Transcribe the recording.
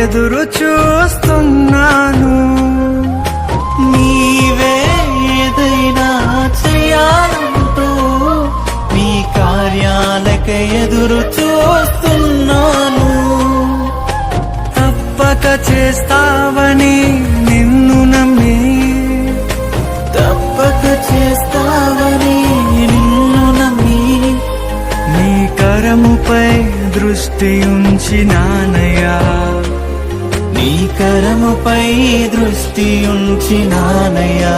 ఎదురు చూస్తున్నాను. నీవే ఏదైనా చేయాలంటూ నీ కార్యాలకే ఎదురు చూస్తున్నాను. తప్పక చేస్తావని నిన్ను నమ్మి, తప్పక చేస్తావని నిన్ను నమ్మి నీ కరముపై దృష్టి ఉంచినానయ్యా, నీ కరముపై దృష్టి ఉంచినానయ్యా.